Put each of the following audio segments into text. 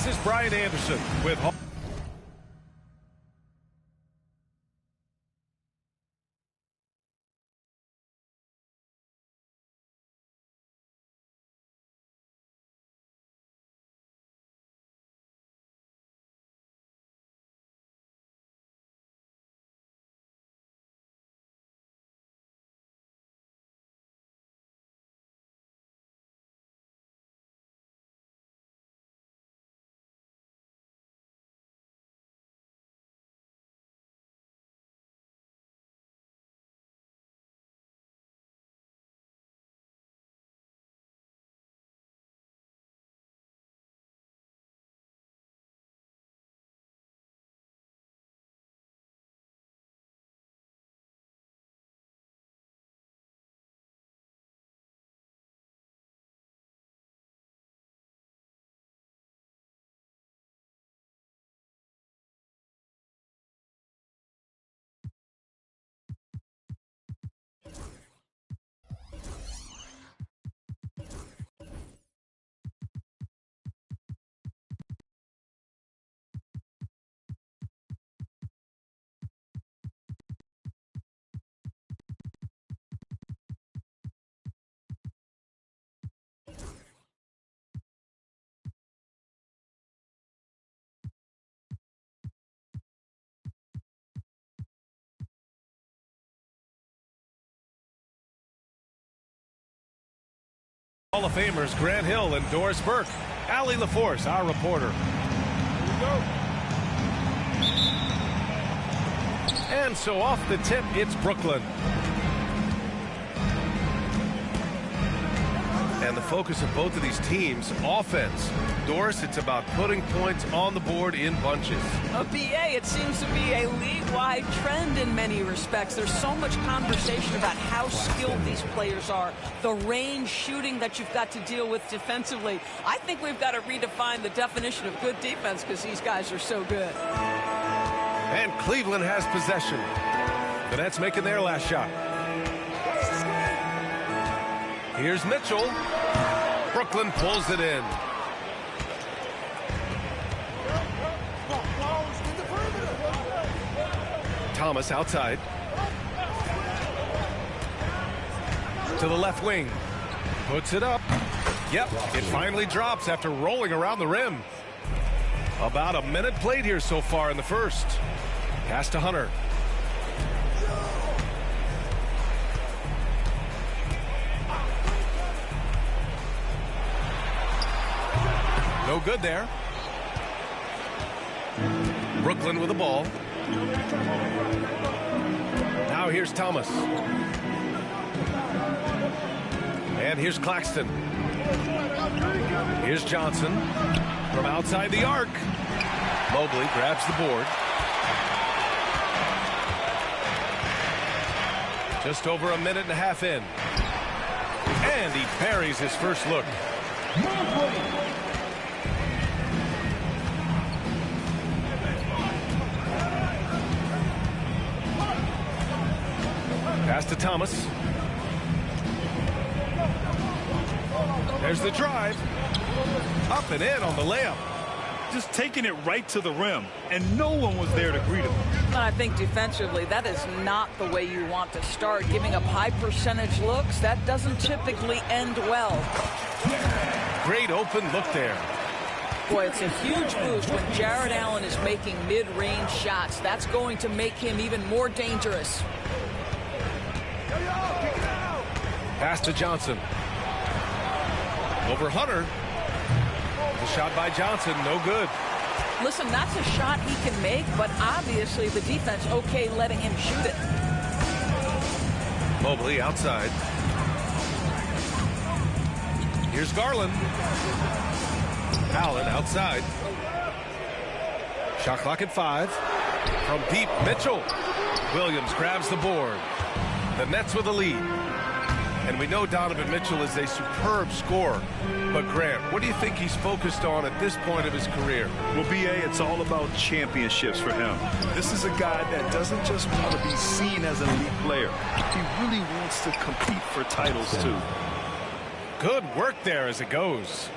This is Brian Anderson with Hall of Famers Grant Hill and Doris Burke. Allie LaForce, our reporter. Here we go. And so off the tip, it's Brooklyn. And the focus of both of these teams, offense. Doris, it's about putting points on the board in bunches. A BA, it seems to be a league-wide trend in many respects. There's so much conversation about how skilled these players are, the range shooting that you've got to deal with defensively. I think we've got to redefine the definition of good defense because these guys are so good. And Cleveland has possession. The Nets making their last shot. Here's Mitchell. Brooklyn pulls it in. Thomas outside. To the left wing. Puts it up. Yep, it finally drops after rolling around the rim. About a minute played here so far in the first. Pass to Hunter. No good there. Brooklyn with the ball. Now here's Thomas. And here's Claxton. Here's Johnson from outside the arc. Mobley grabs the board. Just over a minute and a half in. And he parries his first look. Pass to Thomas. There's the drive. Up and in on the layup. Just taking it right to the rim, and no one was there to greet him. I think defensively, that is not the way you want to start. Giving up high percentage looks, that doesn't typically end well. Great open look there. Boy, it's a huge boost when Jared Allen is making mid-range shots. That's going to make him even more dangerous. Pass to Johnson. Over Hunter. The shot by Johnson, no good. Listen, that's a shot he can make, but obviously the defense okay letting him shoot it. Mobley outside. Here's Garland. Allen outside. Shot clock at 5. From deep, Mitchell. Williams grabs the board. The Nets with a lead. And we know Donovan Mitchell is a superb scorer. But Grant, what do you think he's focused on at this point of his career? Well, B.A., it's all about championships for him. This is a guy that doesn't just want to be seen as an elite player. He really wants to compete for titles, too. Good work there as it goes.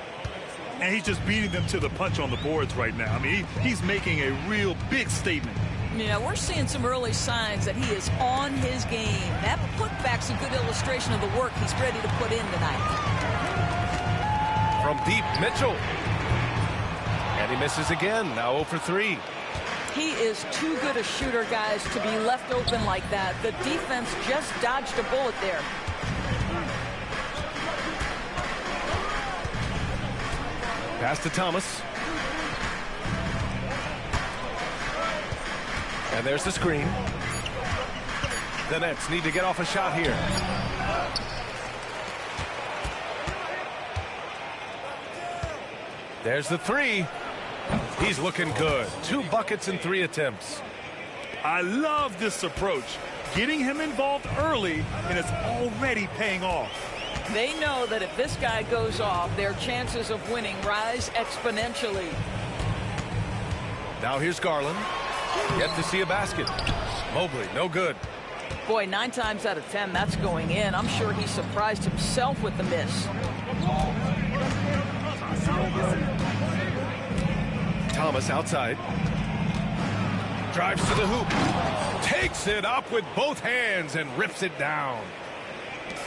And he's just beating them to the punch on the boards right now. I mean, he's making a real big statement. Yeah, we're seeing some early signs that he is on his game. That putback's a good illustration of the work he's ready to put in tonight. From deep, Mitchell. And he misses again, now 0 for 3. He is too good a shooter, guys, to be left open like that. The defense just dodged a bullet there. Pass to Thomas. And there's the screen. The Nets need to get off a shot here. There's the 3. He's looking good. 2 buckets in 3 attempts. I love this approach. Getting him involved early, and it's already paying off. They know that if this guy goes off, their chances of winning rise exponentially. Now here's Garland. Yet to see a basket. Mobley, no good. Boy, 9 times out of 10, that's going in. I'm sure he surprised himself with the miss. Thomas outside. Drives to the hoop. Takes it up with both hands and rips it down.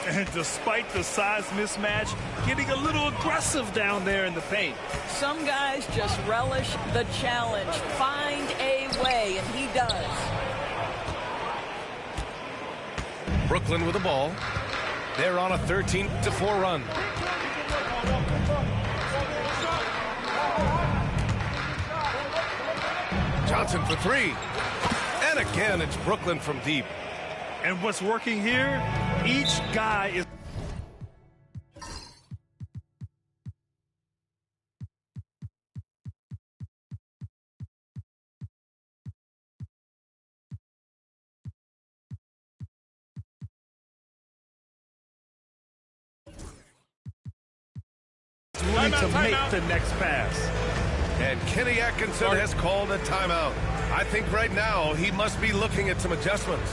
And despite the size mismatch, getting a little aggressive down there in the paint. Some guys just relish the challenge. Find a way, and he does. Brooklyn with the ball. They're on a 13-4 run. Johnson for 3. And again, it's Brooklyn from deep. And what's working here, each guy is... willing to make the next pass. And Kenny Atkinson has called a timeout. I think right now he must be looking at some adjustments.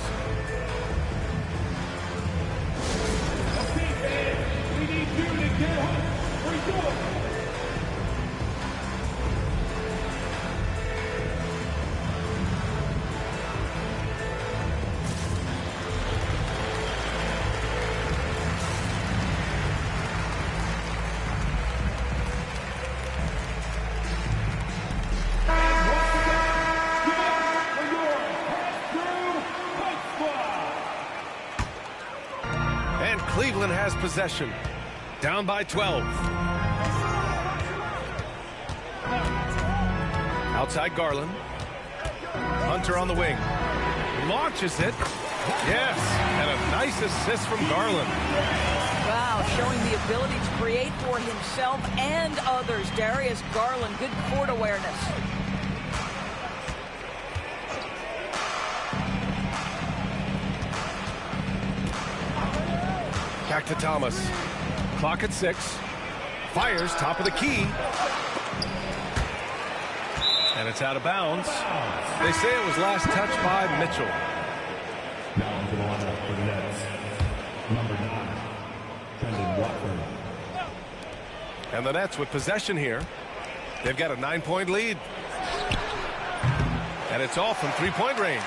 Cleveland has possession. Down by 12. Outside Garland. Hunter on the wing. Launches it. Yes, and a nice assist from Garland. Wow, showing the ability to create for himself and others. Darius Garland, good court awareness. Back to Thomas. Clock at 6. Fires top of the key. And it's out of bounds. They say it was last touched by Mitchell. Now to the lineup for the Nets. Number 9, Trendon Watford. And the Nets with possession here. They've got a 9-point lead. And it's all from three-point range.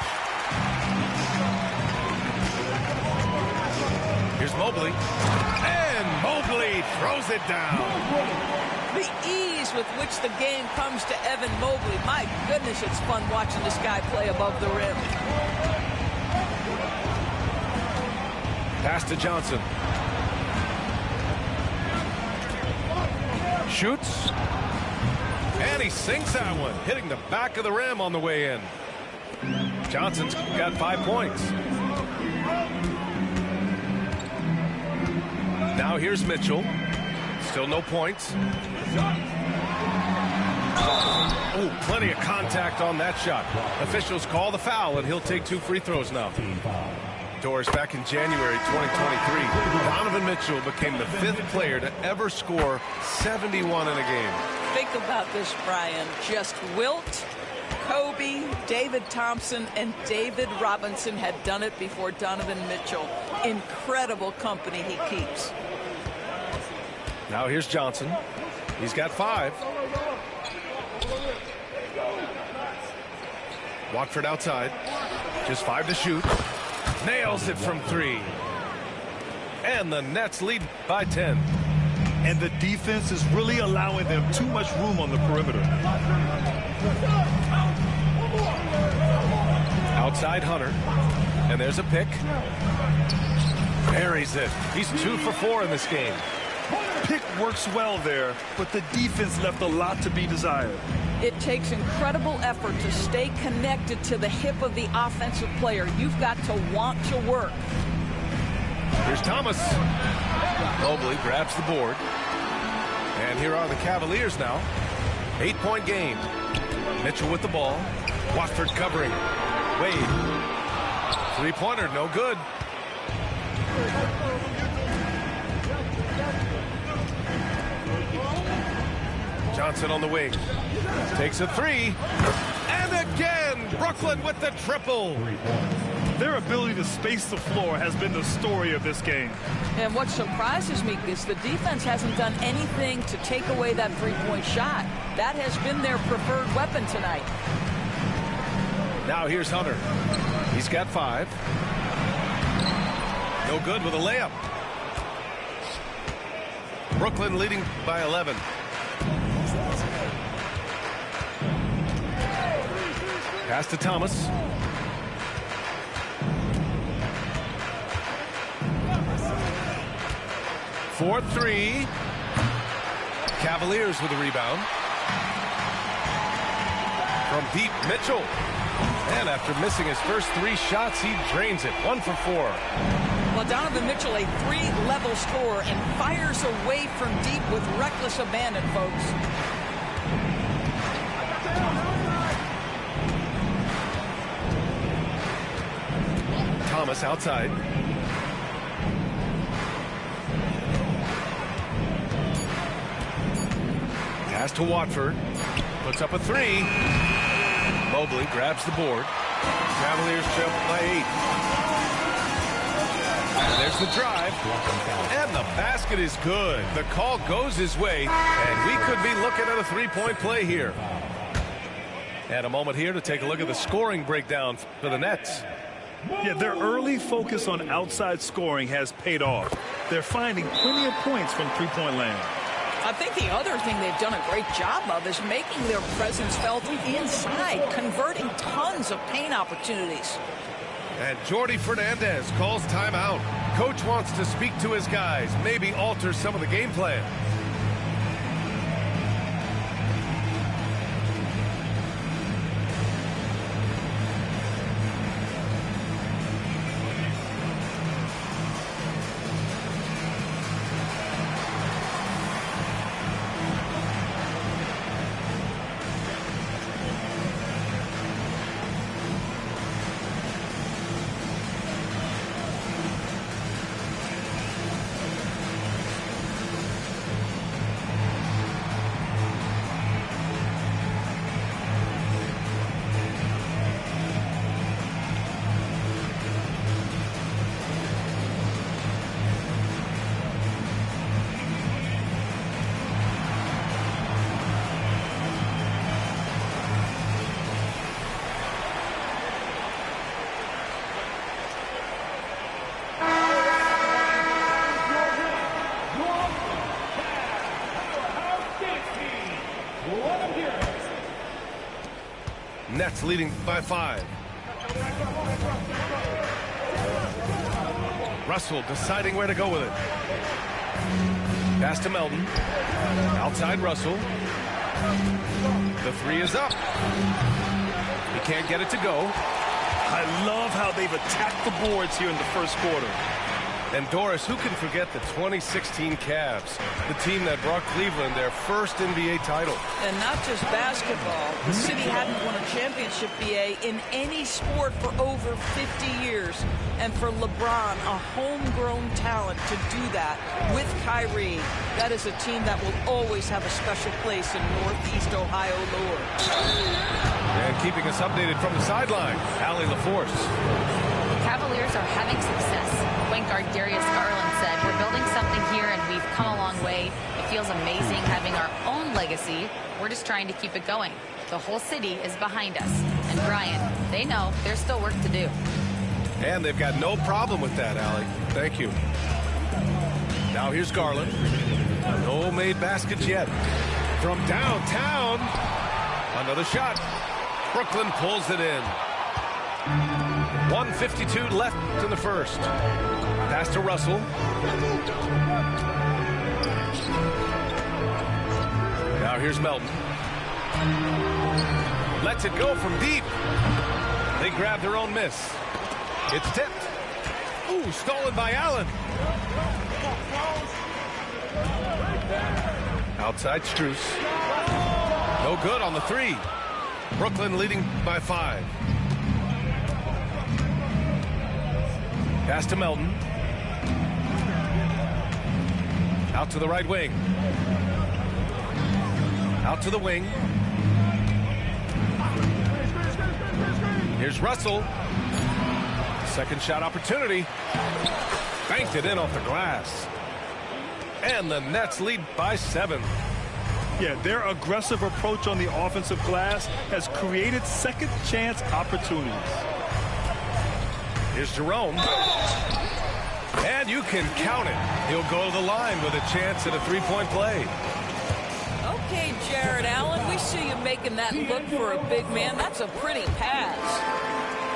Here's Mobley. And Mobley throws it down. The ease with which the game comes to Evan Mobley. My goodness, it's fun watching this guy play above the rim. Pass to Johnson. Shoots. And he sinks that one, hitting the back of the rim on the way in. Johnson's got 5 points. Now here's Mitchell. Still no points. Oh, plenty of contact on that shot. Officials call the foul, and he'll take 2 free throws now. Doris, back in January 2023, Donovan Mitchell became the 5th player to ever score 71 in a game. Think about this, Brian. Just Wilt, Kobe, David Thompson, and David Robinson had done it before Donovan Mitchell. Incredible company he keeps. Now here's Johnson. He's got 5. Watford outside. Just 5 to shoot. Nails it from 3. And the Nets lead by 10. And the defense is really allowing them too much room on the perimeter. Outside Hunter. And there's a pick. Buries it. He's 2 for 4 in this game. Pick works well there, but the defense left a lot to be desired. It takes incredible effort to stay connected to the hip of the offensive player. You've got to want to work. Here's Thomas. Mobley grabs the board. And here are the Cavaliers now. 8-point game. Mitchell with the ball. Watford covering. Wade. 3-pointer, no good. Johnson on the wing. Takes a 3. And again, Brooklyn with the triple. Their ability to space the floor has been the story of this game. And what surprises me is the defense hasn't done anything to take away that 3-point shot. That has been their preferred weapon tonight. Now here's Hunter. He's got 5. No good with a layup. Brooklyn leading by 11. Pass to Thomas. For 3. Cavaliers with a rebound. From deep, Mitchell. And after missing his first 3 shots, he drains it. 1 for 4. Well, Donovan Mitchell, a 3-level scorer, and fires away from deep with reckless abandon, folks. Thomas outside. Pass to Watford. Puts up a 3. Mobley grabs the board. Cavaliers trail by 8. And there's the drive. And the basket is good. The call goes his way. And we could be looking at a 3-point play here. And a moment here to take a look at the scoring breakdown for the Nets. Yeah, their early focus on outside scoring has paid off. They're finding plenty of points from 3-point land. I think the other thing they've done a great job of is making their presence felt inside, converting tons of paint opportunities. And Jordi Fernandez calls timeout. Coach wants to speak to his guys, maybe alter some of the game plan. Nets leading by 5. Russell deciding where to go with it. Pass to Melton. Outside Russell. The 3 is up. He can't get it to go. I love how they've attacked the boards here in the first quarter. And Doris, who can forget the 2016 Cavs, the team that brought Cleveland their first NBA title? And not just basketball. The city hadn't won a championship, BA, in any sport for over 50 years. And for LeBron, a homegrown talent, to do that with Kyrie, that is a team that will always have a special place in Northeast Ohio lore. And keeping us updated from the sideline, Allie LaForce. Cavaliers are having success. Point guard Darius Garland said, "We're building something here and we've come a long way. It feels amazing having our own legacy. We're just trying to keep it going. The whole city is behind us." And Brian, they know there's still work to do. And they've got no problem with that, Allie. Thank you. Now here's Garland. No made baskets yet. From downtown, another shot. Brooklyn pulls it in. 1:52 left in the first. Pass to Russell. Now here's Melton. Lets it go from deep. They grab their own miss. It's tipped. Ooh, stolen by Allen. Outside Strus. No good on the three. Brooklyn leading by 5. Pass to Melton. Out to the right wing. Out to the wing. Here's Russell. Second shot opportunity. Banked it in off the glass. And the Nets lead by 7. Yeah, their aggressive approach on the offensive glass has created second chance opportunities. Here's Jerome. And you can count it. He'll go to the line with a chance at a three-point play. Okay, Jared Allen, we see you making that look for a big man. That's a pretty pass.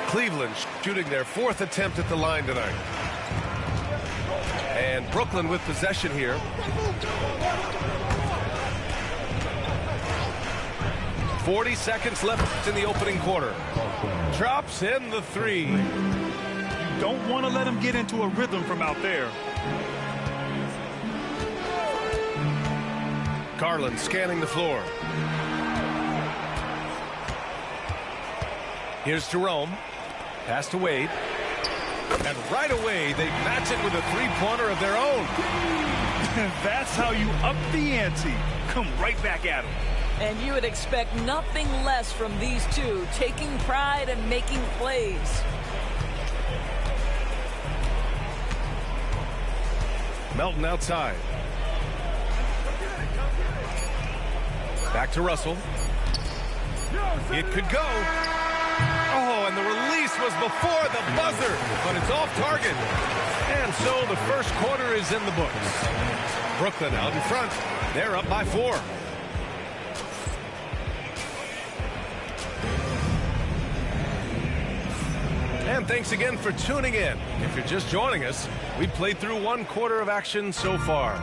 Cleveland shooting their 4th attempt at the line tonight. And Brooklyn with possession here. .40 seconds left in the opening quarter. Drops in the 3. Don't want to let him get into a rhythm from out there. Garland scanning the floor. Here's Jerome. Pass to Wade. And right away, they match it with a three-pointer of their own. That's how you up the ante. Come right back at him. And you would expect nothing less from these two, taking pride and making plays. Melton outside. Back to Russell. It could go. Oh, and the release was before the buzzer, but it's off target. And so the first quarter is in the books. Brooklyn out in front. They're up by 4. And thanks again for tuning in. If you're just joining us, we've played through 1 quarter of action so far.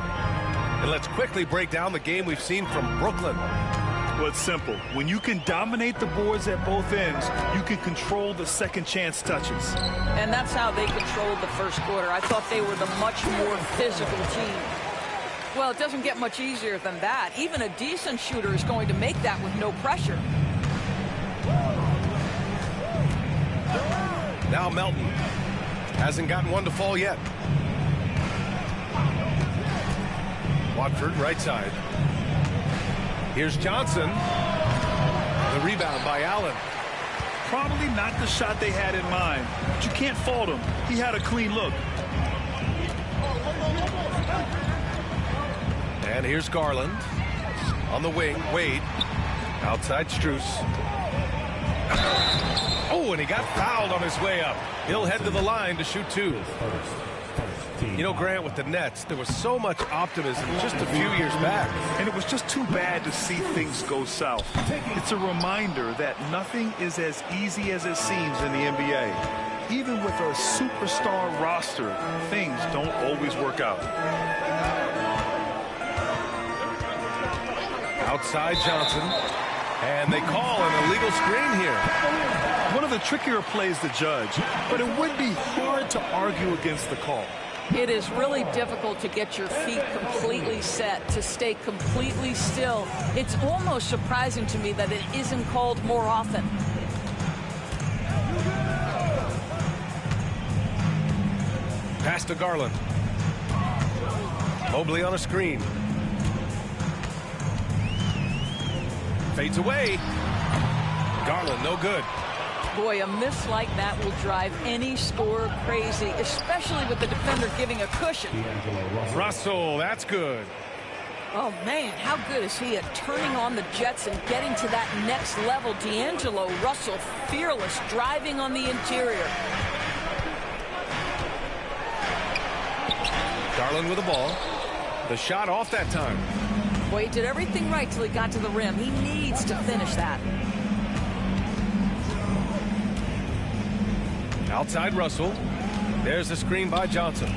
And let's quickly break down the game we've seen from Brooklyn. Well, it's simple. When you can dominate the boards at both ends, you can control the second chance touches. And that's how they controlled the first quarter. I thought they were the much more physical team. Well, it doesn't get much easier than that. Even a decent shooter is going to make that with no pressure. Now Melton hasn't gotten one to fall yet. Watford right side. Here's Johnson. The rebound by Allen. Probably not the shot they had in mind, but you can't fault him. He had a clean look. And here's Garland on the wing. Wade outside Strus. Oh, and he got fouled on his way up. He'll head to the line to shoot 2. You know, Grant, with the Nets, there was so much optimism just a few years back. And it was just too bad to see things go south. It's a reminder that nothing is as easy as it seems in the NBA. Even with a superstar roster, things don't always work out. Outside Johnson. And they call an illegal screen here. One of the trickier plays to judge, but it would be hard to argue against the call. It is really difficult to get your feet completely set, to stay completely still. It's almost surprising to me that it isn't called more often. Pass to Garland. Mobley on a screen. Fades away. Garland, no good. Boy, a miss like that will drive any scorer crazy, especially with the defender giving a cushion. Russell, that's good. Oh, man, how good is he at turning on the jets and getting to that next level? D'Angelo Russell, fearless, driving on the interior. Garland with the ball. The shot off that time. Boy, he did everything right till he got to the rim. He needs to finish that. Outside Russell. There's the screen by Johnson.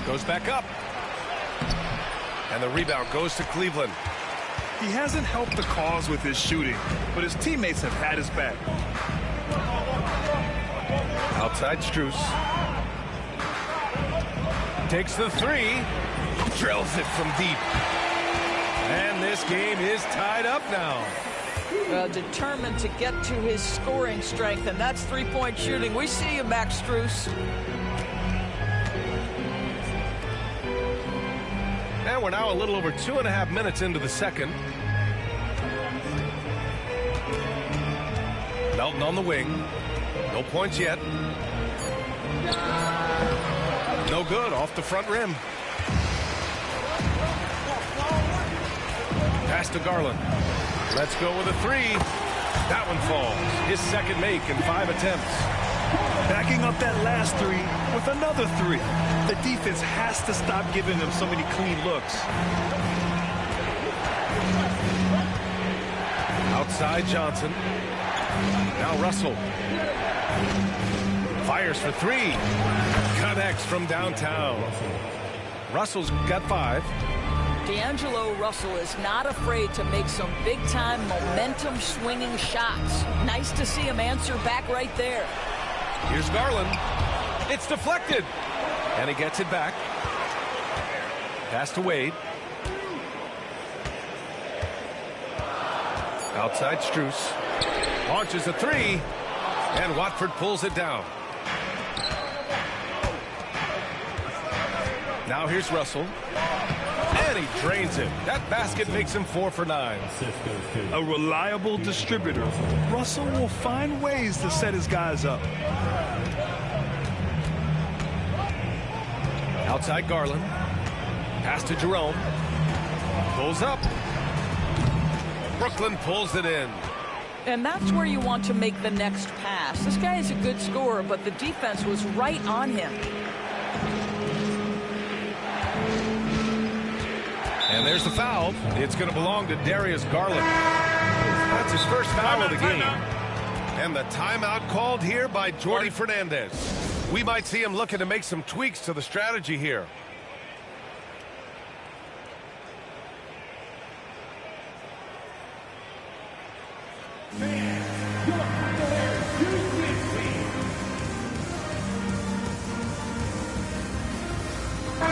Goes back up. And the rebound goes to Cleveland. He hasn't helped the cause with his shooting, but his teammates have had his back. Outside Strus. Takes the three. Drills it from deep. And this game is tied up now. Determined to get to his scoring strength, and that's three-point shooting. We see you, Max Strus. And we're now a little over 2.5 minutes into the second. Melton on the wing. No points yet. No good off the front rim. Pass to Garland. Let's go with a three. That one falls. His second make in 5 attempts. Backing up that last three with another three. The defense has to stop giving them so many clean looks. Outside Johnson. Now Russell. Fires for three. Connects from downtown. Russell's got 5. D'Angelo Russell is not afraid to make some big-time momentum-swinging shots. Nice to see him answer back right there. Here's Garland. It's deflected. And he gets it back. Pass to Wade. Outside Strus. Launches a three. And Watford pulls it down. Now here's Russell. And he drains it. That basket makes him 4 for 9. A reliable distributor. Russell will find ways to set his guys up. Outside Garland. Pass to Jerome. Pulls up. Brooklyn pulls it in. And that's where you want to make the next pass. This guy is a good scorer, but the defense was right on him. And there's the foul. It's going to belong to Darius Garland. That's his first foul of the game. And the timeout called here by Jordi Fernandez. We might see him looking to make some tweaks to the strategy here.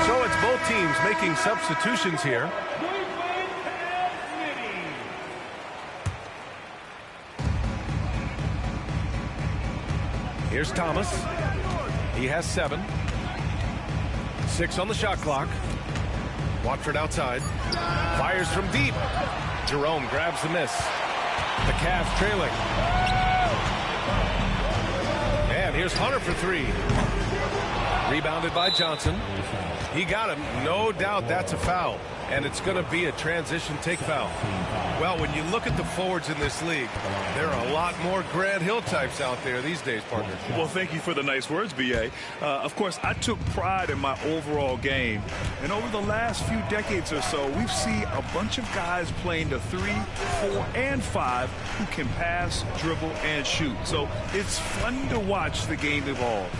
So it's both teams making substitutions here. Here's Thomas. He has 7. 6 on the shot clock. Watford outside. Fires from deep. Jerome grabs the miss. The Cavs trailing. And here's Hunter for 3. Rebounded by Johnson. He got him. No doubt that's a foul. And it's going to be a transition take foul. Well, when you look at the forwards in this league, there are a lot more Grant Hill types out there these days, partner. Well, thank you for the nice words, B.A. Of course, I took pride in my overall game. And over the last few decades or so, we've seen a bunch of guys playing the 3, 4, and 5 who can pass, dribble, and shoot. So it's fun to watch the game evolve.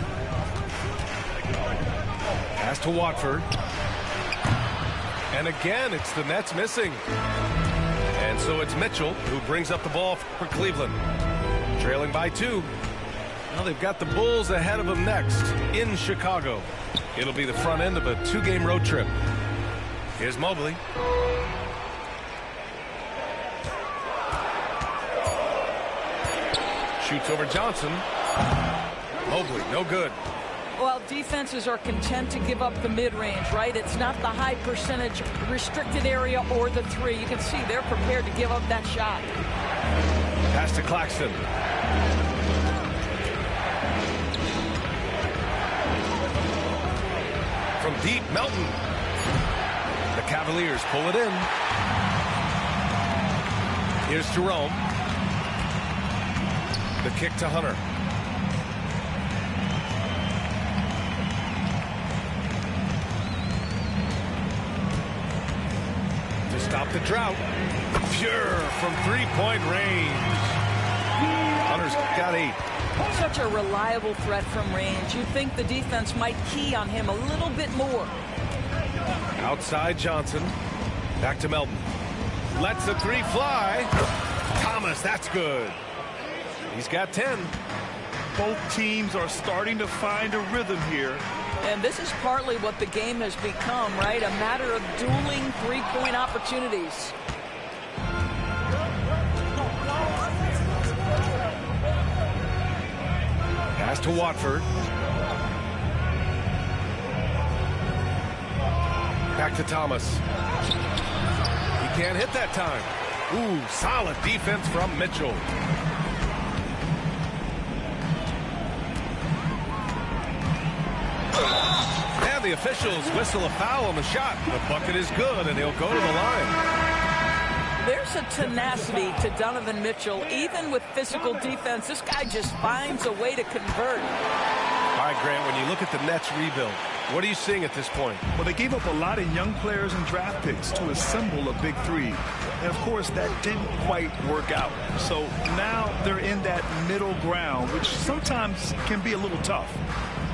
Pass to Watford. And again, it's the Nets missing. And so it's Mitchell who brings up the ball for Cleveland. Trailing by 2. Well, they've got the Bulls ahead of them next in Chicago. It'll be the front end of a 2-game road trip. Here's Mobley. Shoots over Johnson. Mobley, no good. Well, defenses are content to give up the mid-range, right? It's not the high percentage restricted area or the 3. You can see they're prepared to give up that shot. Pass to Claxton. From deep, Melton. The Cavaliers pull it in. Here's Jerome. The kick to Hunter. To stop the drought. Pure from three-point range. Hunter's got 8. Such a reliable threat from range. You'd think the defense might key on him a little bit more. Outside Johnson. Back to Melton. Lets the 3 fly. Thomas, that's good. He's got 10. Both teams are starting to find a rhythm here. And this is partly what the game has become, right? A matter of dueling three-point opportunities. Pass to Watford. Back to Thomas. He can't hit that time. Ooh, solid defense from Mitchell. And the officials whistle a foul on the shot. The bucket is good, and he'll go to the line. There's a tenacity to Donovan Mitchell. Even with physical defense, this guy just finds a way to convert. All right, Grant, when you look at the Nets rebuild, what are you seeing at this point? Well, they gave up a lot of young players and draft picks to assemble a big 3. And, of course, that didn't quite work out. So now they're in that middle ground, which sometimes can be a little tough.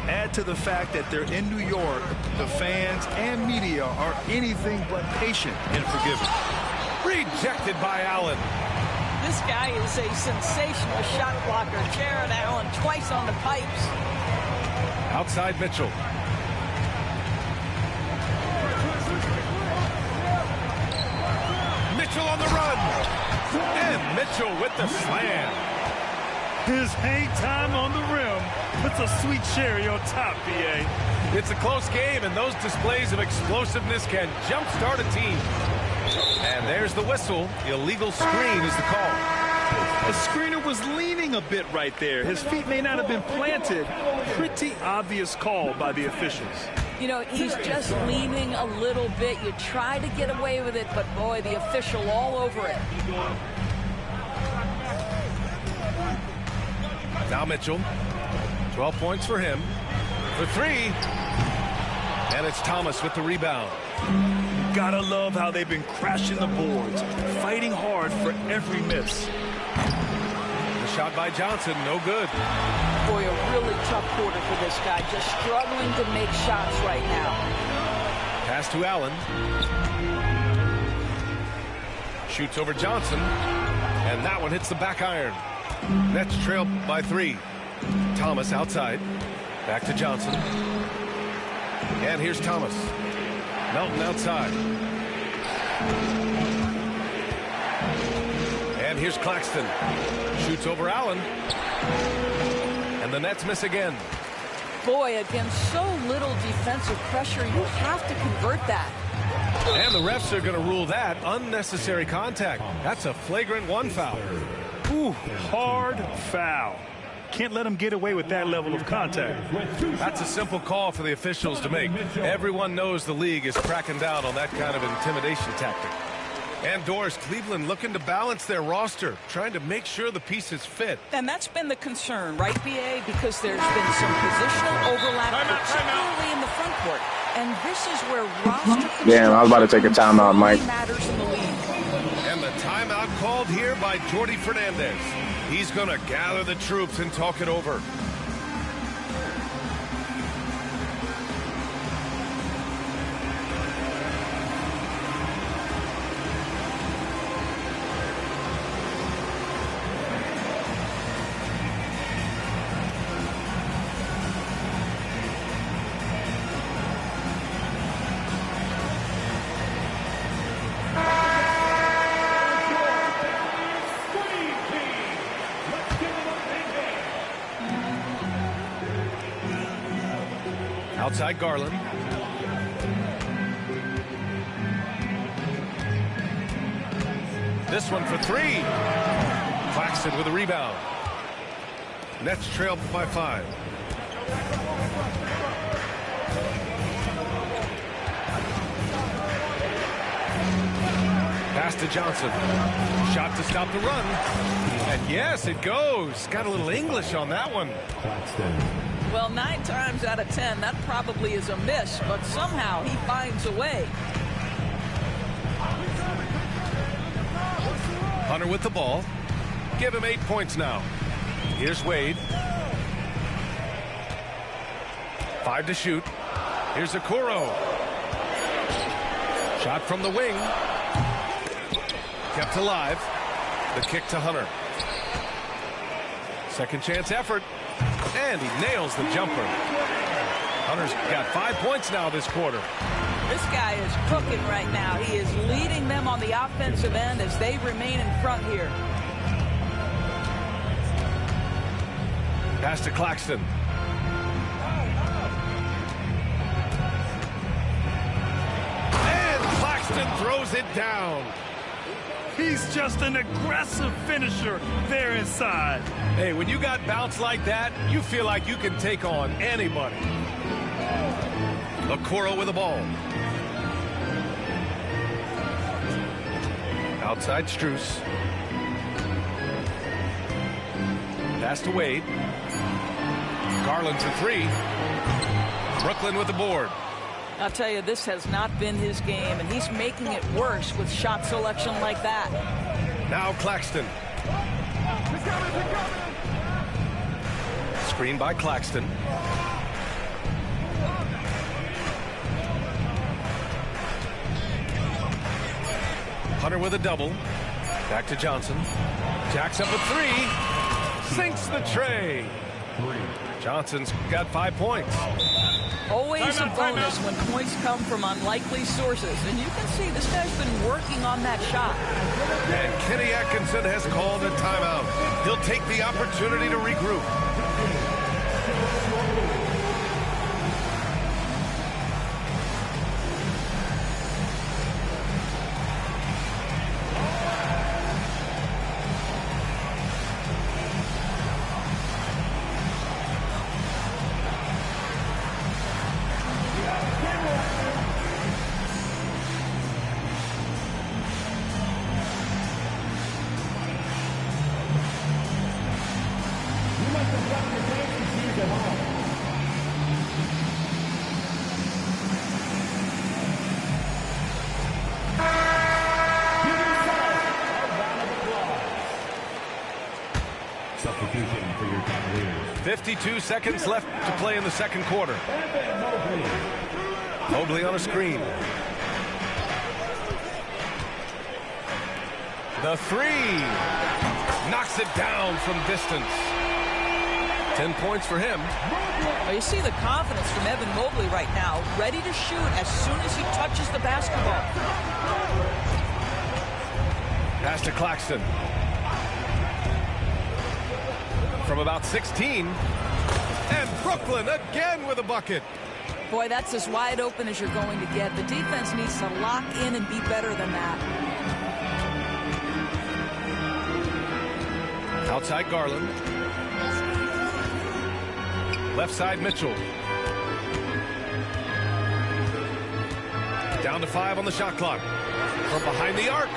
Add to the fact that they're in New York, the fans and media are anything but patient and forgiving. Rejected by Allen. This guy is a sensational shot blocker. Jared Allen twice on the pipes. Outside Mitchell. Mitchell on the run. And Mitchell with the slam. His hang time on the rim puts a sweet cherry on top, BA. It's a close game, and those displays of explosiveness can jumpstart a team. And there's the whistle. Illegal screen is the call. The screener was leaning a bit right there. His feet may not have been planted. Pretty obvious call by the officials. You know, he's just leaning a little bit. You try to get away with it, but boy, the official all over it. Now Mitchell. 12 points for him. For 3. And it's Thomas with the rebound. Gotta love how they've been crashing the boards, fighting hard for every miss. The shot by Johnson, no good. Boy, a really tough quarter for this guy, just struggling to make shots right now. Pass to Allen. Shoots over Johnson, and that one hits the back iron. Nets trail by 3. Thomas outside. Back to Johnson. And here's Thomas. Melton outside. And here's Claxton. Shoots over Allen. And the Nets miss again. Boy, against so little defensive pressure, you have to convert that. And the refs are going to rule that unnecessary contact. That's a flagrant 1 foul. Ooh, hard foul. Can't let him get away with that level of contact. That's a simple call for the officials to make. Everyone knows the league is cracking down on that kind of intimidation tactic. And Doris, Cleveland looking to balance their roster, trying to make sure the pieces fit. And that's been the concern, right, BA? Because there's been some positional overlap, particularly in the front court. And this is where roster Damn, I was about to take a timeout, Mike. Matters in the league. And the timeout called here by Jordi Fernandez. He's going to gather the troops and talk it over. Outside Garland. This one for three. Claxton with a rebound. Nets trail by 5. Pass to Johnson. Shot to stop the run. And yes, it goes. Got a little English on that one. Well, 9 times out of 10, that probably is a miss, but somehow he finds a way. Hunter with the ball. Give him 8 points now. Here's Wade. 5 to shoot. Here's Okoro. Shot from the wing. Kept alive. The kick to Hunter. Second chance effort. And he nails the jumper. Hunter's got 5 points now this quarter. This guy is cooking right now. He is leading them on the offensive end as they remain in front here. Pass to Claxton. And Claxton throws it down. He's just an aggressive finisher there inside. Hey, when you got bounce like that, you feel like you can take on anybody. Okoro with the ball. Outside Strus. Pass to Wade. Garland for 3. Brooklyn with the board. I'll tell you, this has not been his game, and he's making it worse with shot selection like that. Now Claxton. Screen by Claxton. Hunter with a double. Back to Johnson. Jacks up a 3. Sinks the tray. Johnson's got 5 points. Always a bonus when points come from unlikely sources. And you can see this guy's been working on that shot. And Kenny Atkinson has called a timeout. He'll take the opportunity to regroup. Substitution for your Cavaliers. 52 seconds left to play in the second quarter. Mobley on a screen. The 3. Knocks it down from distance. 10 points for him. Well, you see the confidence from Evan Mobley right now, ready to shoot as soon as he touches the basketball. Pass to Claxton. From about 16. And Brooklyn again with a bucket. Boy, that's as wide open as you're going to get. The defense needs to lock in and be better than that. Outside Garland. Left side Mitchell. Down to 5 on the shot clock. From behind the arc.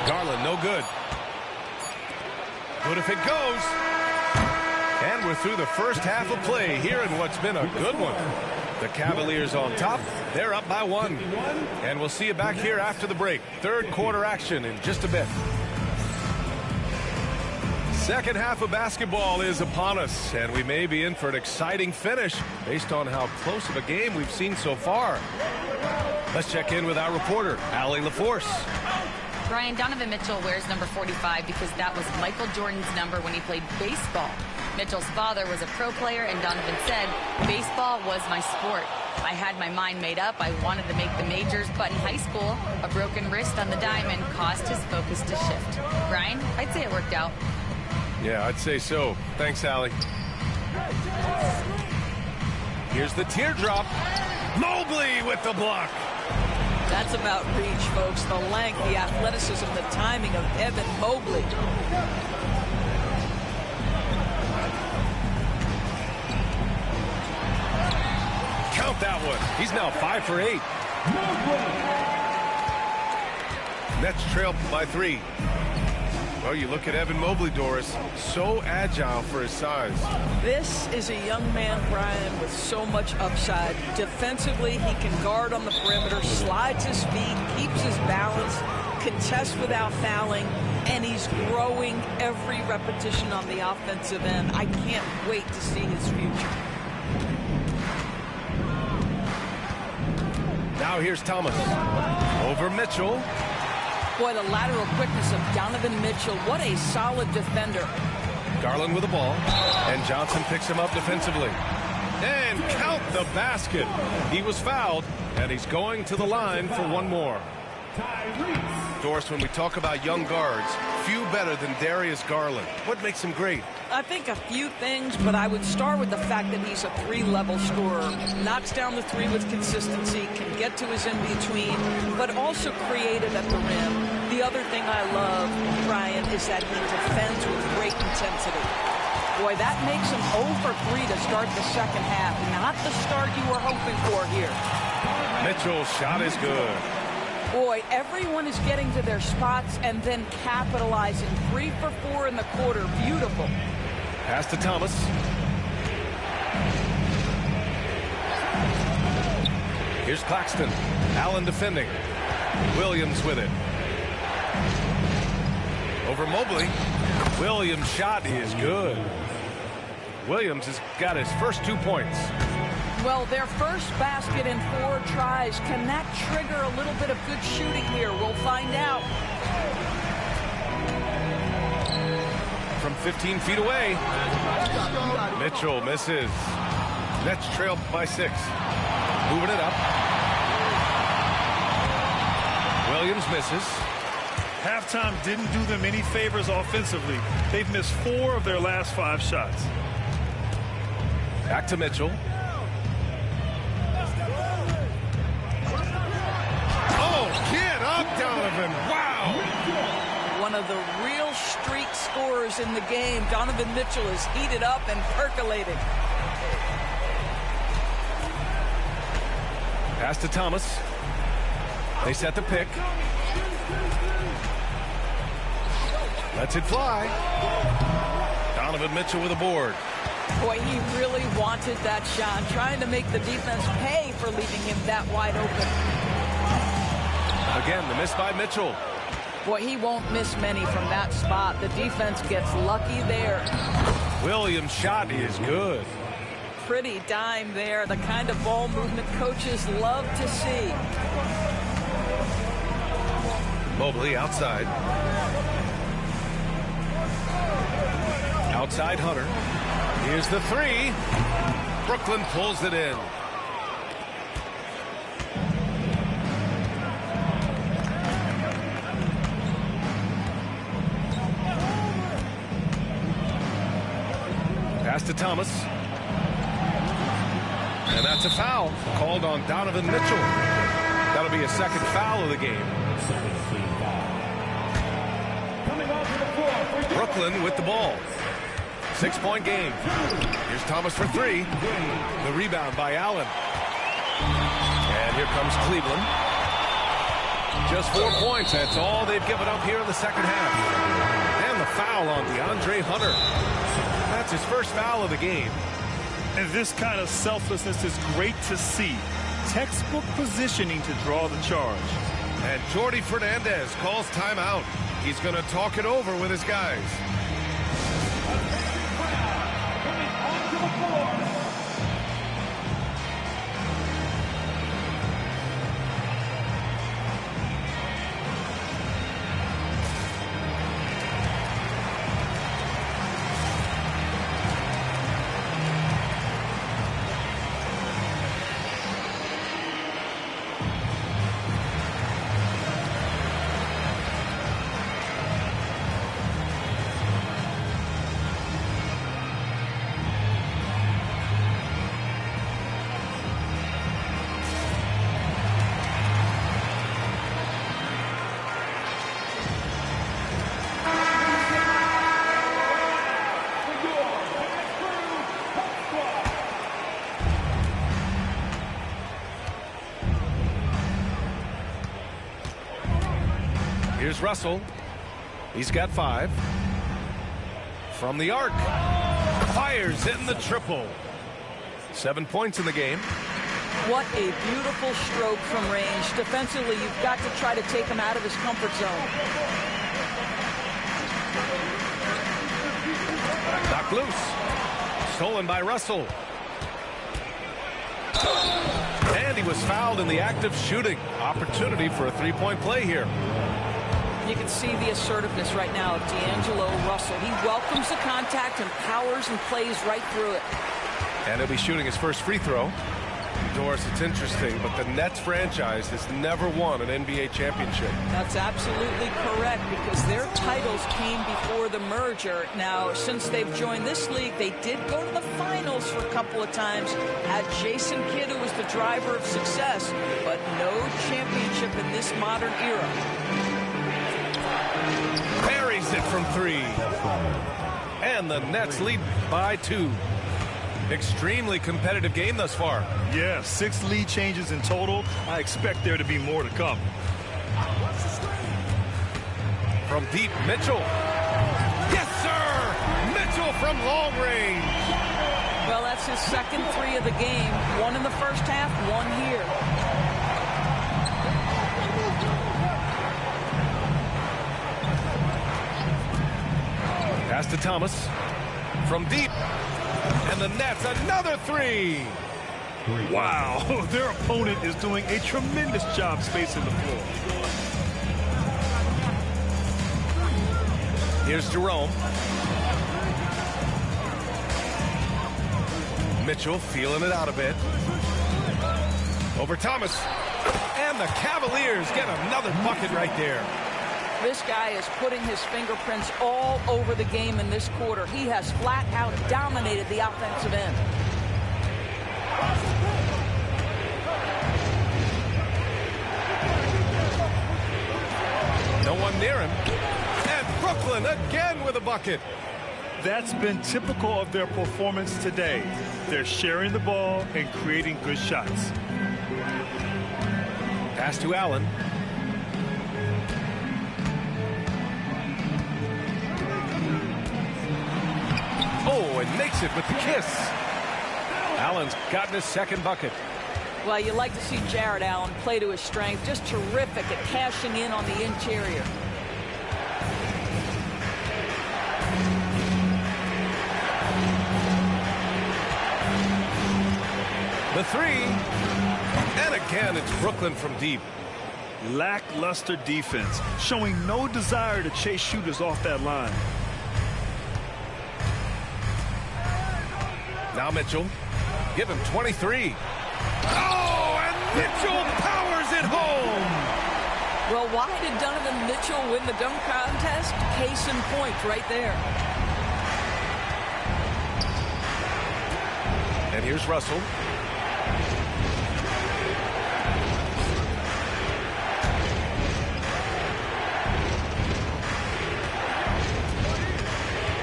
Garland no good. Good if it goes. And we're through the first half of play here in what's been a good one. The Cavaliers on top. They're up by 1. And we'll see you back here after the break. Third quarter action in just a bit. Second half of basketball is upon us, and we may be in for an exciting finish based on how close of a game we've seen so far. Let's check in with our reporter, Allie LaForce. Brian, Donovan Mitchell wears number 45 because that was Michael Jordan's number when he played baseball. Mitchell's father was a pro player, and Donovan said, baseball was my sport. I had my mind made up. I wanted to make the majors, but in high school, a broken wrist on the diamond caused his focus to shift. Brian, I'd say it worked out. Yeah, I'd say so. Thanks, Allie. Here's the teardrop. Mobley with the block. That's about reach, folks. The length, the athleticism, the timing of Evan Mobley. Count that one. He's now 5 for 8. Nets trail by 3. Well, you look at Evan Mobley, Doris, so agile for his size. This is a young man, Brian, with so much upside. Defensively, he can guard on the perimeter, slides his feet, keeps his balance, contests without fouling, and he's growing every repetition on the offensive end. I can't wait to see his future. Now here's Thomas. Over Mitchell. Boy, the lateral quickness of Donovan Mitchell. What a solid defender. Garland with the ball. And Johnson picks him up defensively. And count the basket. He was fouled, and he's going to the line for one more. Doris, when we talk about young guards, few better than Darius Garland. What makes him great? I think a few things, but I would start with the fact that he's a 3-level scorer. Knocks down the 3 with consistency, can get to his in-between, but also creative at the rim. The other thing I love, Brian, is that he defends with great intensity. Boy, that makes him 0 for 3 to start the second half. Not the start you were hoping for here. Mitchell's shot is good. Boy, everyone is getting to their spots and then capitalizing. 3 for 4 in the quarter. Beautiful. Pass to Thomas. Here's Claxton. Allen defending. Williams with it. Over Mobley. Williams' shot is good. Williams has got his first 2 points. Well, their first basket in 4 tries. Can that trigger a little bit of good shooting here? We'll find out. From 15 feet away. Mitchell misses. Nets trail by 6. Moving it up. Williams misses. Halftime didn't do them any favors offensively. They've missed 4 of their last 5 shots. Back to Mitchell. Get up, Donovan. Wow. One of the real streak scorers in the game. Donovan Mitchell is heated up and percolating. Pass to Thomas. They set the pick. Lets it fly. Donovan Mitchell with a board. Boy, he really wanted that shot. Trying to make the defense pay for leaving him that wide open. Again, the miss by Mitchell. Boy, he won't miss many from that spot. The defense gets lucky there. Williams' shot is good. Pretty dime there. The kind of ball movement coaches love to see. Mobley outside. Outside Hunter. Here's the 3. Brooklyn pulls it in. Pass to Thomas. And that's a foul called on Donovan Mitchell. That'll be a second foul of the game. Brooklyn with the ball. 6-point game. Here's Thomas for 3. The rebound by Allen. And here comes Cleveland. Just 4 points. That's all they've given up here in the second half. And the foul on DeAndre Hunter. That's his first foul of the game. And this kind of selflessness is great to see. Textbook positioning to draw the charge. And Jordi Fernandez calls timeout. He's going to talk it over with his guys. Here's Russell. He's got 5. From the arc. Fires in the triple. 7 points in the game. What a beautiful stroke from range. Defensively, you've got to try to take him out of his comfort zone. Knocked loose. Stolen by Russell. And he was fouled in the act of shooting. Opportunity for a 3-point play here. You can see the assertiveness right now of D'Angelo Russell. He welcomes the contact and powers and plays right through it. And he'll be shooting his first free throw. Doris, it's interesting, but the Nets franchise has never won an NBA championship. That's absolutely correct, because their titles came before the merger. Now, since they've joined this league, they did go to the finals for a couple of times. Had Jason Kidd, who was the driver of success, but no championship in this modern era. Buries it from 3. And the Nets lead by 2. Extremely competitive game thus far. Yeah, 6 lead changes in total. I expect there to be more to come. From deep, Mitchell. Yes, sir! Mitchell from long range. Well, that's his second 3 of the game. 1 in the first half, 1 here. Pass to Thomas. From deep. And the Nets, another 3. Wow, their opponent is doing a tremendous job spacing the floor. Here's Jerome. Mitchell feeling it out a bit. Over Thomas. And the Cavaliers get another bucket right there. This guy is putting his fingerprints all over the game in this quarter. He has flat out dominated the offensive end. No one near him. And Brooklyn again with a bucket. That's been typical of their performance today. They're sharing the ball and creating good shots. Pass to Allen. Oh, and makes it with the kiss. Allen's gotten his second bucket. Well, you like to see Jared Allen play to his strength. Just terrific at cashing in on the interior. The 3. And again, it's Brooklyn from deep. Lackluster defense, showing no desire to chase shooters off that line. Now Mitchell. Give him 23. Oh, and Mitchell powers it home. Well, why did Donovan Mitchell win the dunk contest? Case in point right there. And here's Russell.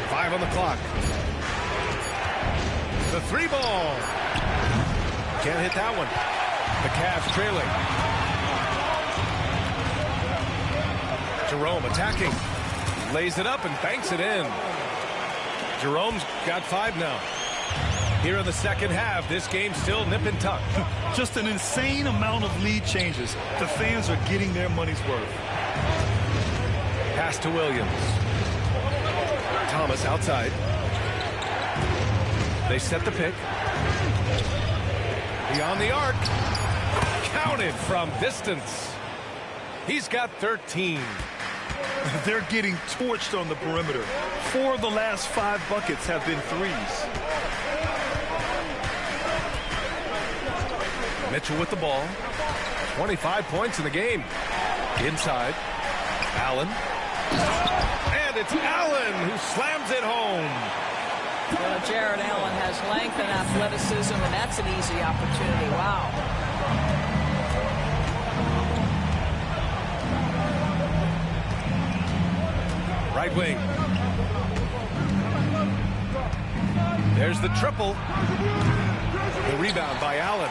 Five on the clock. The 3 ball. Can't hit that one. The Cavs trailing. Jerome attacking. Lays it up and banks it in. Jerome's got 5 now. Here in the second half, this game's still nip and tuck. Just an insane amount of lead changes. The fans are getting their money's worth. Pass to Williams. Thomas outside. They set the pick. Beyond the arc. Counted from distance. He's got 13. They're getting torched on the perimeter. 4 of the last 5 buckets have been 3s. Mitchell with the ball. 25 points in the game. Inside. Allen. And it's Allen who slams it home. Well, Jared Allen has length and athleticism, and that's an easy opportunity. Wow. Right wing. There's the triple. The rebound by Allen.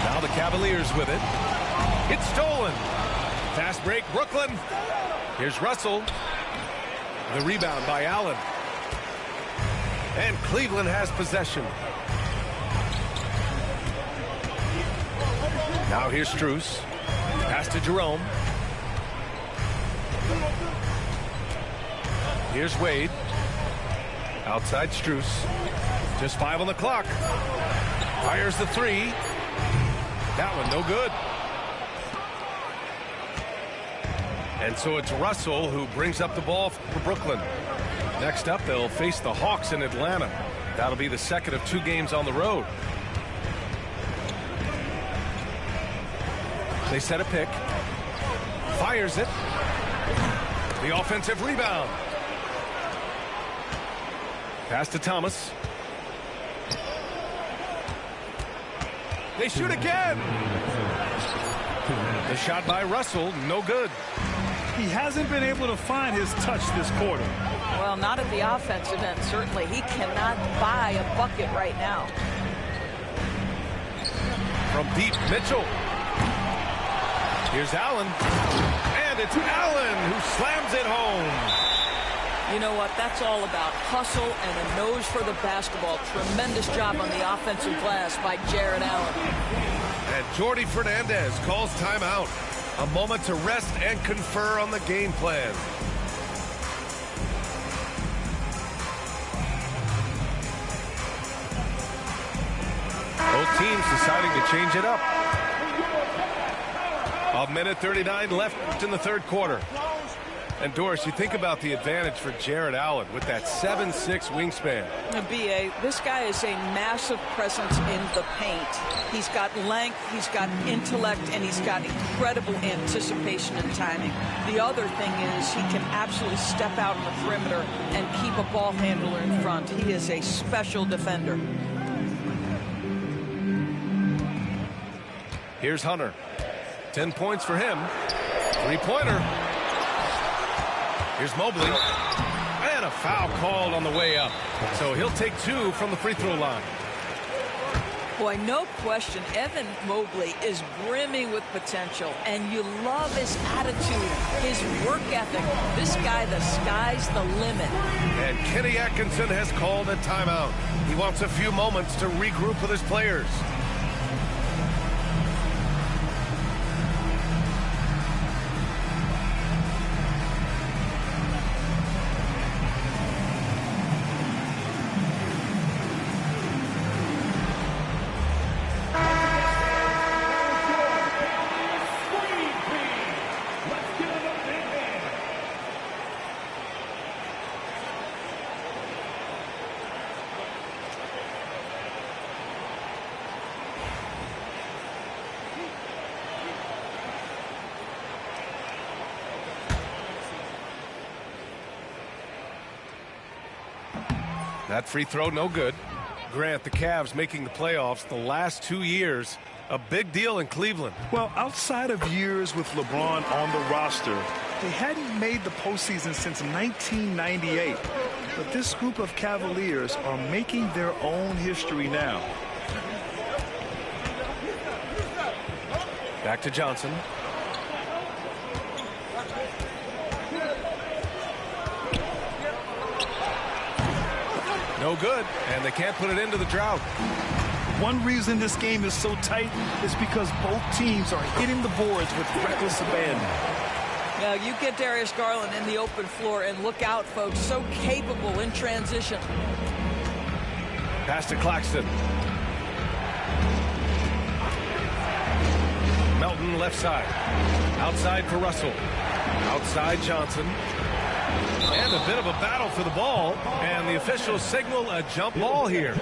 Now the Cavaliers with it. It's stolen. Fast break, Brooklyn. Here's Russell. The rebound by Allen. And Cleveland has possession. Now here's Strus. Pass to Jerome. Here's Wade. Outside Strus. Just 5 on the clock. Fires the 3. That one no good. And so it's Russell who brings up the ball for Brooklyn. Next up, they'll face the Hawks in Atlanta. That'll be the second of 2 games on the road. They set a pick. Fires it. The offensive rebound. Pass to Thomas. They shoot again. The shot by Russell, no good. He hasn't been able to find his touch this quarter. Well, not at the offensive end, certainly. He cannot buy a bucket right now. From deep, Mitchell. Here's Allen. And it's Allen who slams it home. You know what? That's all about hustle and a nose for the basketball. Tremendous job on the offensive glass by Jarrett Allen. And Jordi Fernandez calls timeout. A moment to rest and confer on the game plan. Both teams deciding to change it up. 1:39 left in the third quarter. And Doris, you think about the advantage for Jarrett Allen with that 7'6" wingspan. B.A., this guy is a massive presence in the paint. He's got length, he's got intellect, and he's got incredible anticipation and timing. The other thing is he can absolutely step out on the perimeter and keep a ball handler in front. He is a special defender. Here's Hunter. 10 points for him. 3-pointer. Here's Mobley. And a foul called on the way up. So he'll take 2 from the free throw line. Boy, no question, Evan Mobley is brimming with potential, and you love his attitude, his work ethic. This guy, the sky's the limit. And Kenny Atkinson has called a timeout. He wants a few moments to regroup with his players. That free throw, no good. Grant, the Cavs making the playoffs the last 2 years. A big deal in Cleveland. Well, outside of years with LeBron on the roster, they hadn't made the postseason since 1998. But this group of Cavaliers are making their own history now. Back to Johnson. No good, and they can't put it into the drought. One reason this game is so tight is because both teams are hitting the boards with reckless abandon. Now, you get Darius Garland in the open floor, and look out, folks. So capable in transition. Pass to Claxton. Melton left side. Outside for Russell. Outside Johnson. And a bit of a battle for the ball. And the officials signal a jump ball here.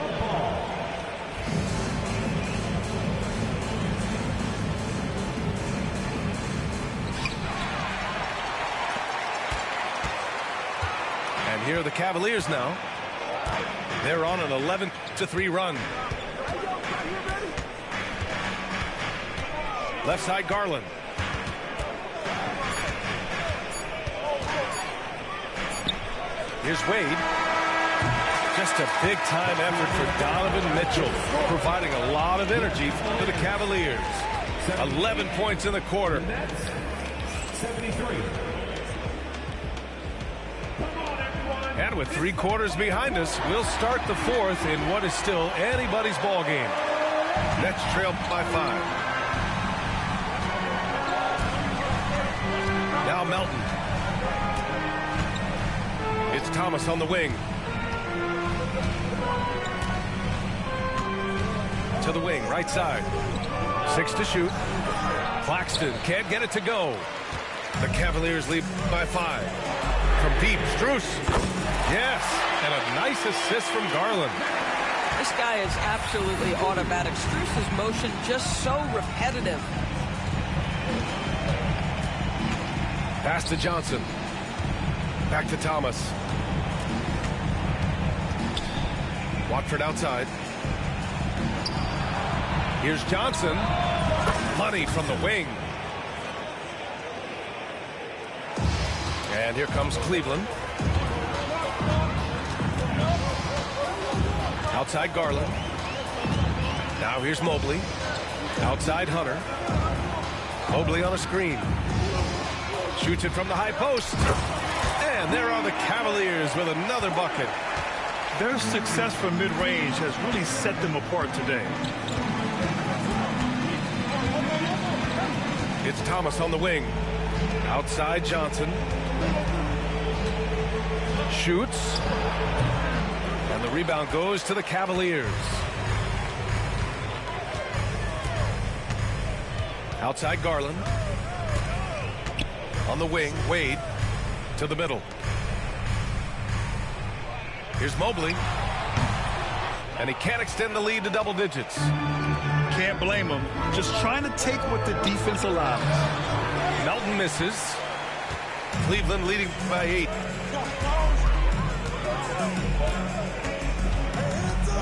And here are the Cavaliers now. They're on an 11-3 run. Left side Garland. Here's Wade. Just a big-time effort for Donovan Mitchell, providing a lot of energy for the Cavaliers. 11 points in the quarter. 73. And with 3 quarters behind us, we'll start the 4th in what is still anybody's ball game. Nets trail by 5. Now Melton. It's Thomas on the wing. To the wing, right side. 6 to shoot. Claxton can't get it to go. The Cavaliers lead by 5. From deep, Strus. Yes, and a nice assist from Garland. This guy is absolutely automatic. Strus's motion just so repetitive. Pass to Johnson. Back to Thomas. Watford outside. Here's Johnson. Money from the wing. And here comes Cleveland. Outside Garland. Now here's Mobley. Outside Hunter. Mobley on a screen. Shoots it from the high post. And there are the Cavaliers with another bucket. Their success from mid-range has really set them apart today. It's Thomas on the wing. Outside Johnson. Shoots. And the rebound goes to the Cavaliers. Outside Garland. On the wing, Wade. To the middle. Here's Mobley. And he can't extend the lead to double digits. Can't blame him. Just trying to take what the defense allows. Melton misses. Cleveland leading by 8.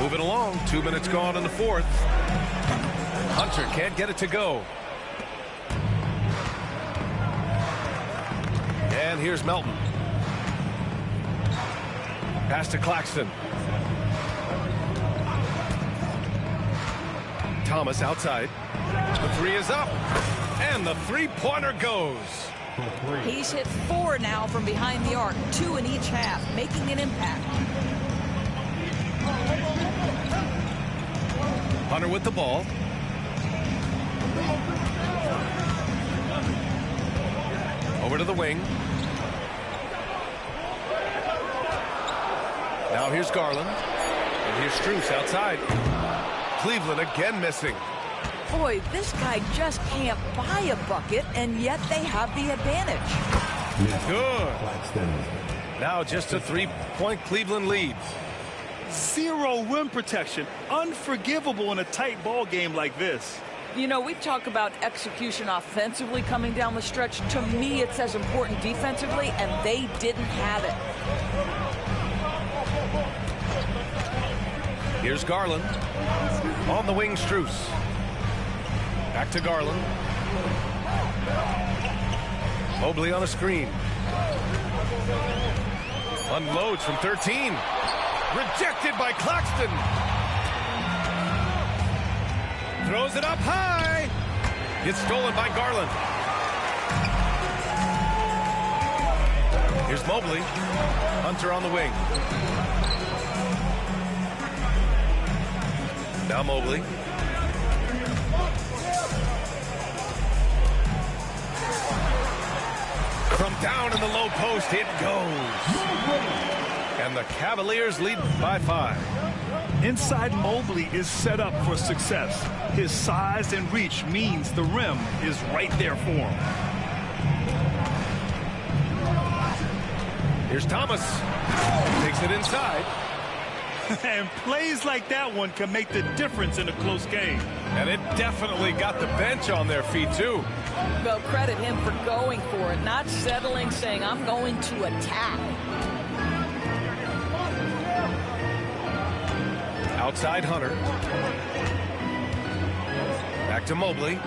Moving along. 2 minutes gone in the 4th. Hunter can't get it to go. And here's Melton. Pass to Claxton. Thomas outside. The 3 is up. And the 3-pointer goes. He's hit 4 now from behind the arc, 2 in each half, making an impact. Hunter with the ball. Over to the wing. Now here's Garland. And here's Strus outside. Cleveland again missing. Boy, this guy just can't buy a bucket, and yet they have the advantage. Good. Now just a 3-point Cleveland lead. 0 rim protection. Unforgivable in a tight ball game like this. You know, we talk about execution offensively coming down the stretch. To me, it's as important defensively, and they didn't have it. Here's Garland. On the wing, Strus. Back to Garland. Mobley on a screen. Unloads from 13. Rejected by Claxton. Throws it up high. It's stolen by Garland. Here's Mobley. Hunter on the wing. Now Mobley. From down in the low post, it goes. And the Cavaliers lead by 5. Inside Mobley is set up for success. His size and reach means the rim is right there for him. Here's Thomas. Takes it inside. And plays like that one can make the difference in a close game. And it definitely got the bench on their feet, too. Well, credit him for going for it, not settling, saying, I'm going to attack. Outside Hunter. Back to Mobley.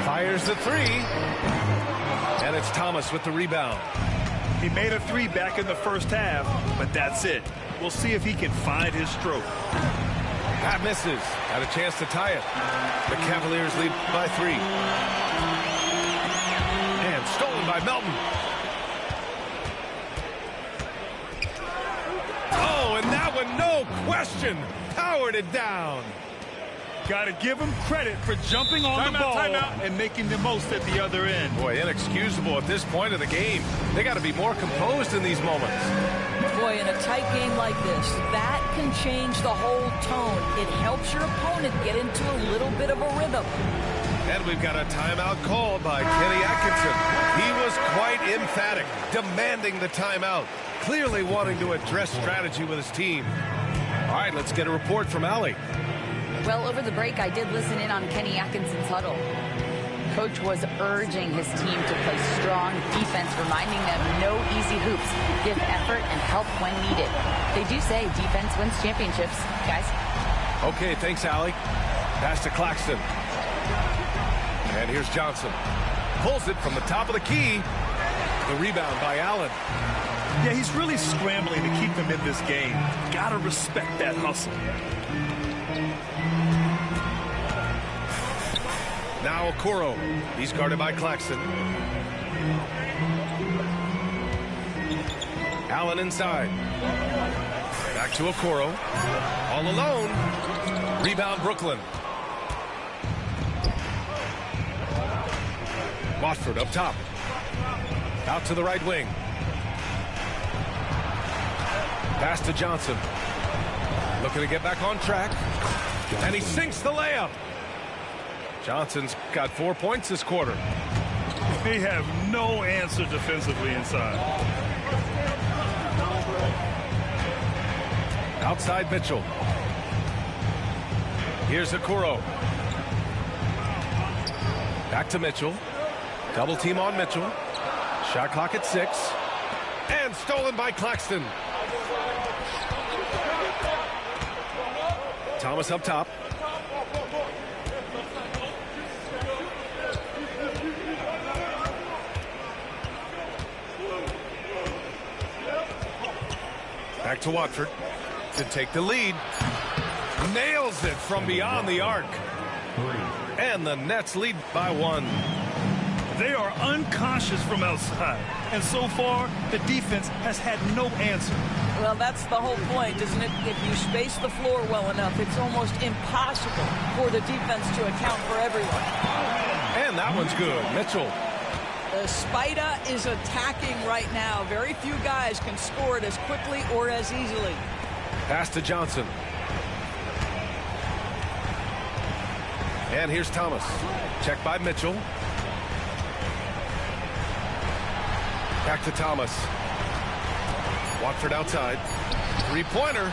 Fires the 3. And it's Thomas with the rebound. He made a 3 back in the first half, but that's it. We'll see if he can find his stroke. Pat misses. Had a chance to tie it. The Cavaliers lead by 3. Stolen by Melton. Oh, and that one, no question, powered it down. Got to give him credit for jumping on the ball and making the most at the other end. Boy, inexcusable at this point of the game. They got to be more composed in these moments. Boy, in a tight game like this, that can change the whole tone. It helps your opponent get into a little bit of a rhythm. And we've got a timeout called by Kenny Atkinson. He was quite emphatic, demanding the timeout, clearly wanting to address strategy with his team. All right, let's get a report from Allie. Well, over the break, I did listen in on Kenny Atkinson's huddle. Coach was urging his team to play strong defense, reminding them no easy hoops, give effort and help when needed. They do say defense wins championships, guys. Okay, thanks, Allie. Pass to Claxton. And here's Johnson. Pulls it from the top of the key. The rebound by Allen. Yeah, he's really scrambling to keep them in this game. Gotta respect that hustle. Now Okoro. He's guarded by Claxton. Allen inside. Back to Okoro. All alone. Rebound Brooklyn. Watford up top. Out to the right wing. Pass to Johnson. Looking to get back on track. And he sinks the layup. Johnson's got 4 points this quarter. They have no answer defensively inside. Outside Mitchell. Here's Okoro. Back to Mitchell. Double team on Mitchell. Shot clock at 6. And stolen by Claxton. Thomas up top. Back to Watford to take the lead. Nails it from beyond the arc. And the Nets lead by 1. They are unconscious from outside. And so far, the defense has had no answer. Well, that's the whole point, isn't it? If you space the floor well enough, it's almost impossible for the defense to account for everyone. And that one's good. Mitchell. The Spider is attacking right now. Very few guys can score it as quickly or as easily. Pass to Johnson. And here's Thomas. Check by Mitchell. Back to Thomas. Watford outside. Three-pointer.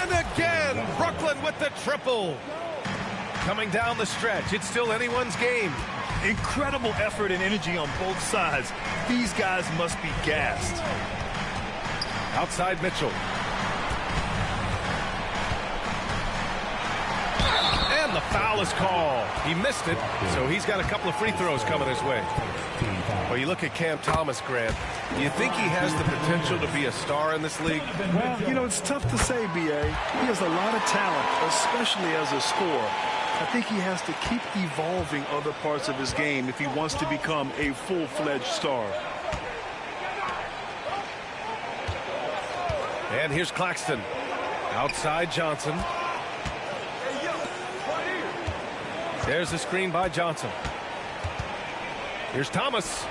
And again, Brooklyn with the triple. Coming down the stretch. It's still anyone's game. Incredible effort and energy on both sides. These guys must be gassed. Outside Mitchell. And the foul is called. He missed it, so he's got a couple of free throws coming his way. Well, you look at Cam Thomas, Grant. Do you think he has the potential to be a star in this league? Well, you know, it's tough to say, B.A. He has a lot of talent, especially as a scorer. I think he has to keep evolving other parts of his game if he wants to become a full-fledged star. And here's Claxton. Outside Johnson. There's the screen by Johnson. Here's Thomas.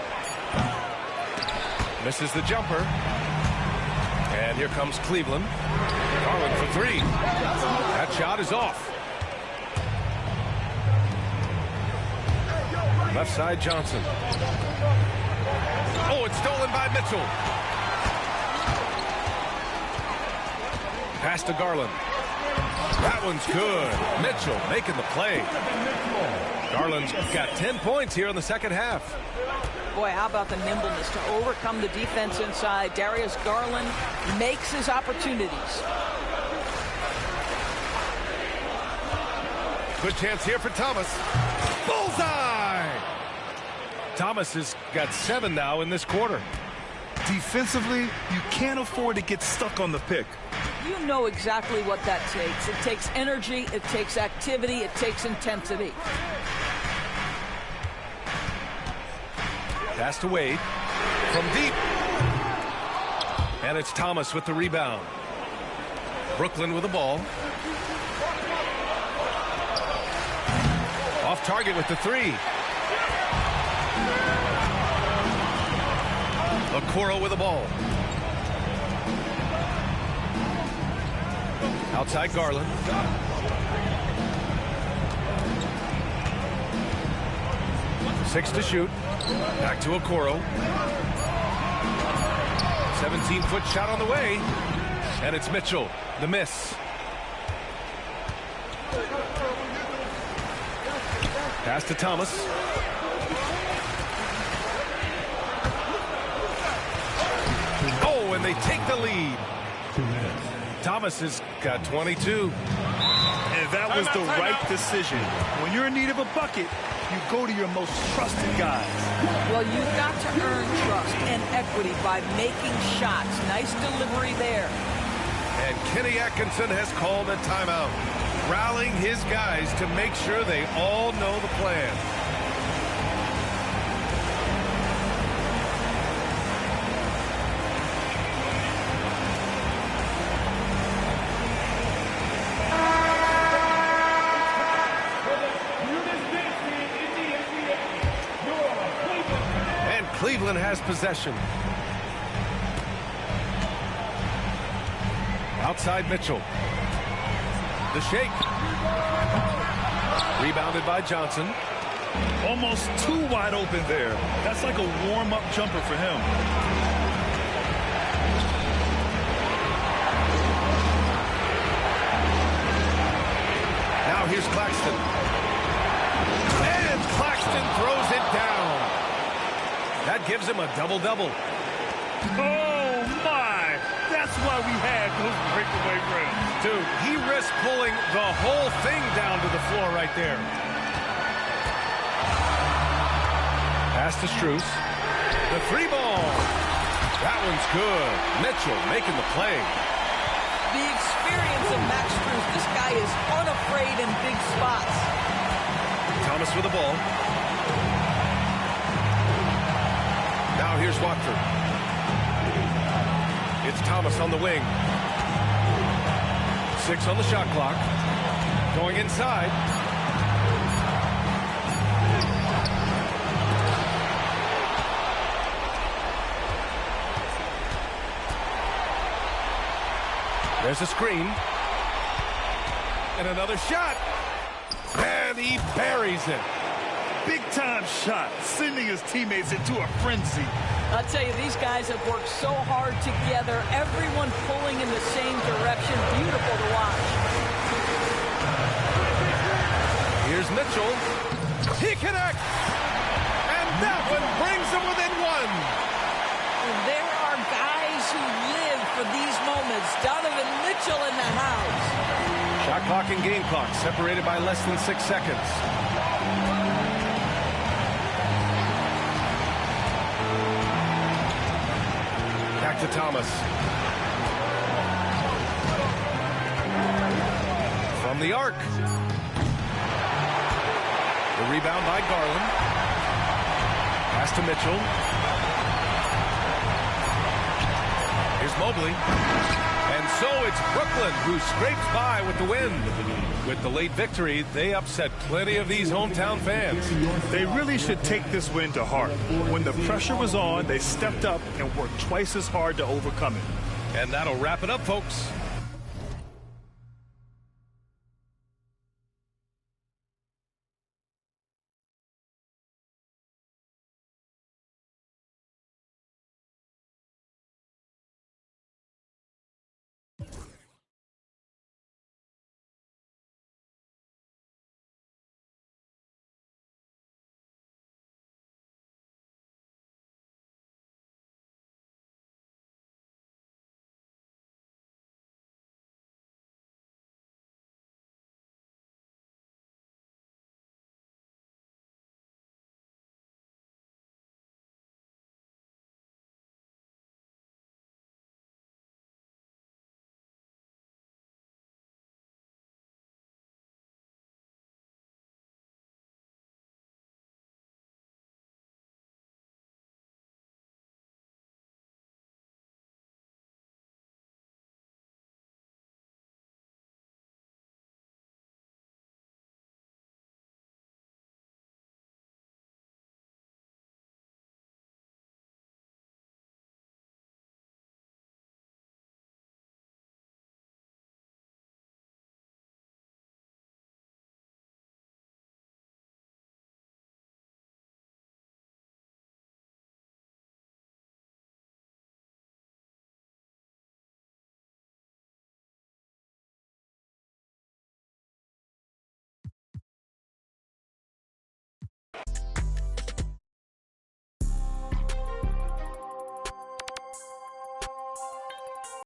Misses the jumper. And here comes Cleveland. Garland for 3. That shot is off. Left side Johnson. Oh, it's stolen by Mitchell. Pass to Garland. That one's good. Mitchell making the play. Garland's got 10 points here in the second half. Boy, how about the nimbleness to overcome the defense inside. Darius Garland makes his opportunities. Good chance here for Thomas. Bullseye! Thomas has got 7 now in this quarter. Defensively, you can't afford to get stuck on the pick. You know exactly what that takes. It takes energy, it takes activity, it takes intensity. Pass to Wade. From deep. And it's Thomas with the rebound. Brooklyn with the ball. Off target with the three. Okoro with the ball. Outside Garland. Six to shoot. Back to Okoro. 17-foot shot on the way. And it's Mitchell. The miss. Pass to Thomas. Oh, and they take the lead. Thomas has got 22. And that was the right decision. When you're in need of a bucket, you go to your most trusted guys. Well, you've got to earn trust and equity by making shots. Nice delivery there. And Kenny Atkinson has called a timeout, rallying his guys to make sure they all know the plan. And Cleveland has possession. Outside Mitchell. The shake. Rebounded by Johnson. Almost too wide open there. That's like a warm-up jumper for him. Now here's Claxton. And Claxton throws it down. That gives him a double-double. Oh, my! That's why we had those breakaway rims. Dude, he risked pulling the whole thing down to the floor right there. Pass to Strus. The three ball. That one's good. Mitchell making the play. The experience of Max Strus. This guy is unafraid in big spots. Thomas with the ball. Now here's Watford. It's Thomas on the wing. 6 on the shot clock. Going inside. There's a screen. And another shot. And he buries it. Big-time shot, sending his teammates into a frenzy. I'll tell you, these guys have worked so hard together. Everyone pulling in the same direction. Beautiful to watch. Here's Mitchell. He connects. And that one brings them within one. And there are guys who live for these moments. Donovan Mitchell in the house. Shot clock and game clock separated by less than 6 seconds. Back to Thomas. From the arc. The rebound by Garland. Pass to Mitchell. Here's Mobley. And so it's Brooklyn who scrapes by with the win. With the late victory, they upset plenty of these hometown fans. They really should take this win to heart. When the pressure was on, they stepped up and worked twice as hard to overcome it. And that'll wrap it up, folks.